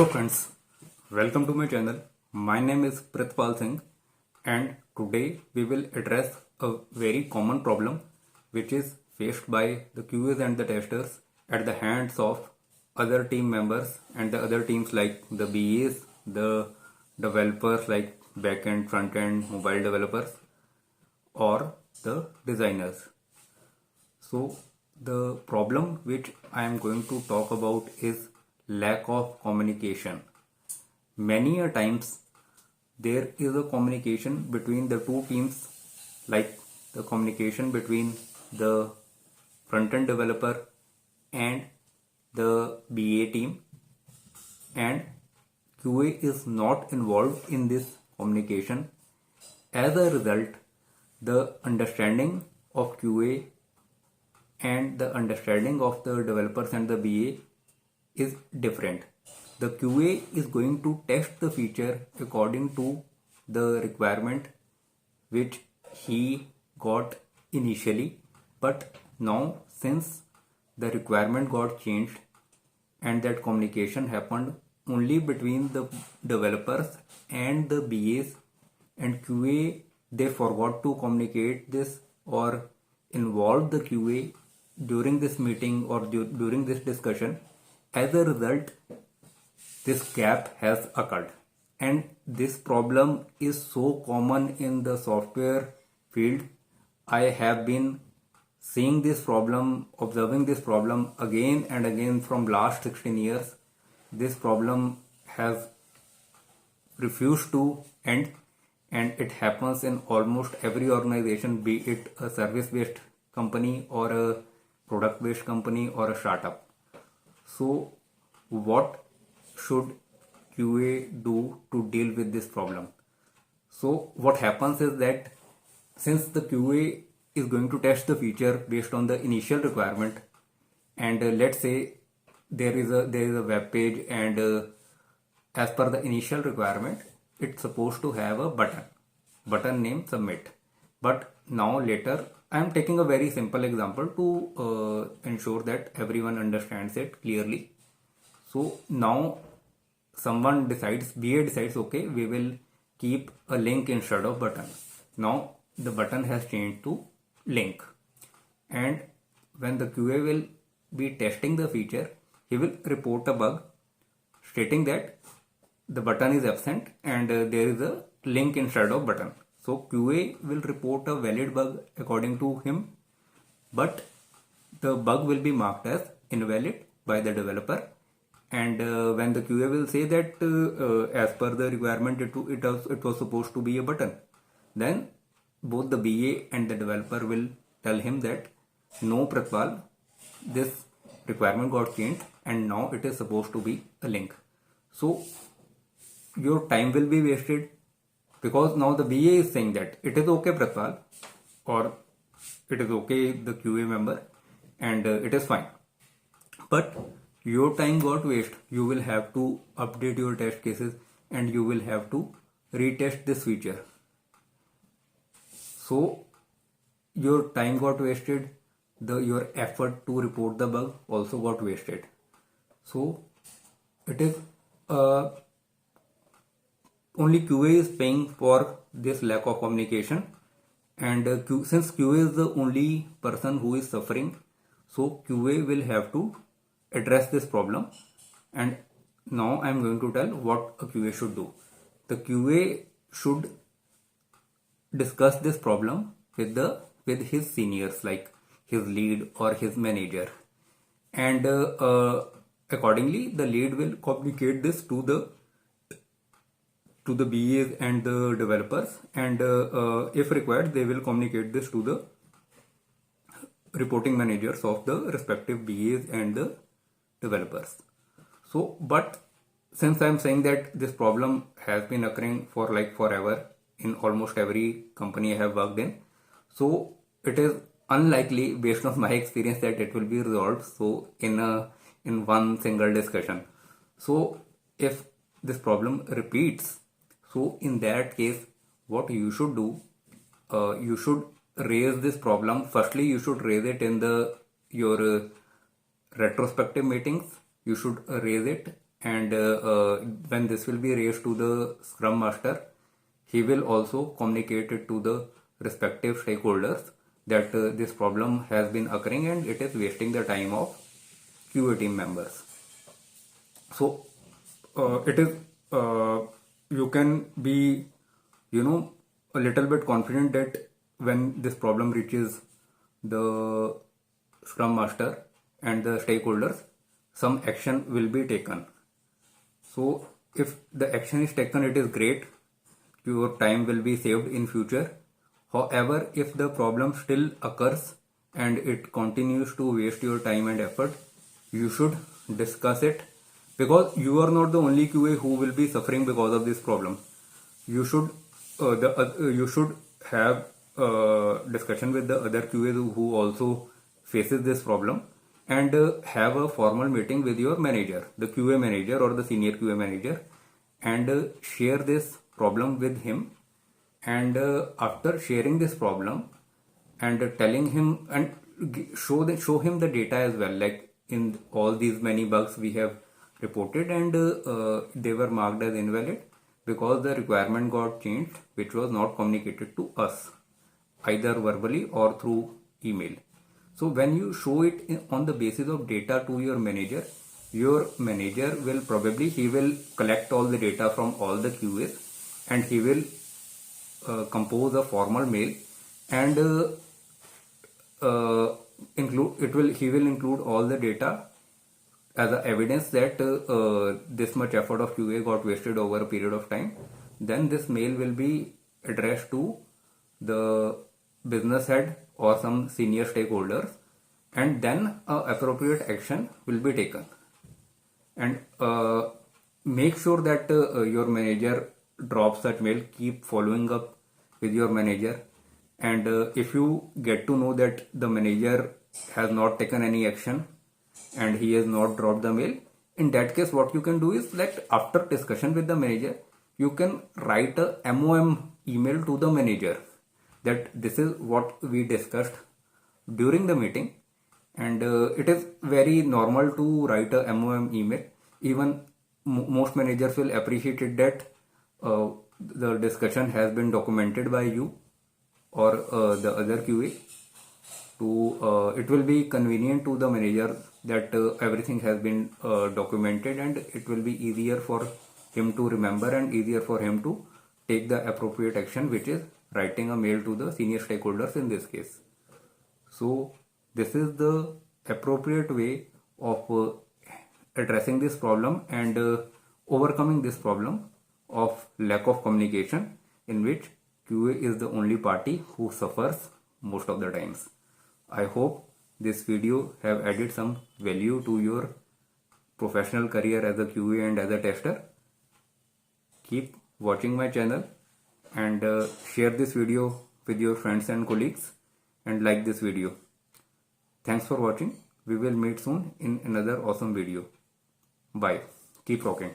Hello friends, welcome to my channel. My name is Pritpal Singh and today we will address a very common problem which is faced by the QAs and the testers at the hands of other team members and the other teams like the BAs, the developers like backend, front-end, mobile developers or the designers. So the problem which I am going to talk about is lack of communication. Many a times there is a communication between the two teams, like the communication between the front-end developer and the BA team, and QA is not involved in this communication. As a result, the understanding of QA and the understanding of the developers and the BA is different. The QA is going to test the feature according to the requirement which he got initially, but now since the requirement got changed and that communication happened only between the developers and the BAs, and QA they forgot to communicate this or involve the QA during this meeting or during this discussion. As a result, this gap has occurred, and this problem is so common in the software field. I have been seeing this problem, observing this problem again and again from last 16 years. This problem has refused to end, and it happens in almost every organization, be it a service-based company or a product-based company or a startup. So what should QA do to deal with this problem? So what happens is that since the QA is going to test the feature based on the initial requirement, and let's say there is a web page, and as per the initial requirement it's supposed to have a button named submit. But now later, I am taking a very simple example to ensure that everyone understands it clearly. So now someone decides, BA decides, okay, we will keep a link instead of button. Now the button has changed to link, and when the QA will be testing the feature, he will report a bug stating that the button is absent and there is a link instead of button. So QA will report a valid bug according to him, but the bug will be marked as invalid by the developer. And when the QA will say that as per the requirement it was supposed to be a button, then both the BA and the developer will tell him that no Pratpal, this requirement got changed and now it is supposed to be a link. So your time will be wasted, because now the BA is saying that it is okay Pratpal, or it is okay the QA member, and it is fine, but your time got wasted. You will have to update your test cases and you will have to retest this feature. So your time got wasted, your effort to report the bug also got wasted. So it is only QA is paying for this lack of communication, and since QA is the only person who is suffering, so QA will have to address this problem. And now I am going to tell what a QA should do. The QA should discuss this problem with his seniors, like his lead or his manager, and accordingly the lead will communicate this to the BAs and the developers, and if required they will communicate this to the reporting managers of the respective BAs and the developers. So but since I am saying that this problem has been occurring for like forever in almost every company I have worked in, so it is unlikely, based on my experience, that it will be resolved so in one single discussion. So if this problem repeats, so in that case what you should do, you should raise this problem. Firstly, you should raise it in your retrospective meetings. You should raise it and when this will be raised to the Scrum Master, he will also communicate it to the respective stakeholders that this problem has been occurring and it is wasting the time of QA team members. So it is you can be a little bit confident that when this problem reaches the Scrum Master and the stakeholders, some action will be taken. So if the action is taken, it is great. Your time will be saved in future. However, if the problem still occurs and it continues to waste your time and effort, you should discuss it, because you are not the only QA who will be suffering because of this problem. You should you should have discussion with the other QA who also faces this problem, and have a formal meeting with your manager, the QA manager or the senior QA manager, and share this problem with him. And after sharing this problem and telling him and show him the data as well, like in all these many bugs we have reported, and they were marked as invalid because the requirement got changed, which was not communicated to us either verbally or through email. So when you show it on the basis of data to your manager will probably, he will collect all the data from all the QAs and he will compose a formal mail, and he will include all the data as a evidence that this much effort of QA got wasted over a period of time. Then this mail will be addressed to the business head or some senior stakeholders, and then appropriate action will be taken. And make sure that your manager drops that mail. Keep following up with your manager, and if you get to know that the manager has not taken any action and he has not dropped the mail, in that case what you can do is that after discussion with the manager, you can write a MOM email to the manager that this is what we discussed during the meeting. And it is very normal to write a MOM email. Even most managers will appreciate it that the discussion has been documented by you or the other QA. It will be convenient to the manager that everything has been documented, and it will be easier for him to remember and easier for him to take the appropriate action, which is writing a mail to the senior stakeholders in this case. So this is the appropriate way of addressing this problem and overcoming this problem of lack of communication, in which QA is the only party who suffers most of the times. I hope this video have added some value to your professional career as a QA and as a tester. Keep watching my channel and share this video with your friends and colleagues, and like this video. Thanks for watching. We will meet soon in another awesome video. Bye. Keep rocking.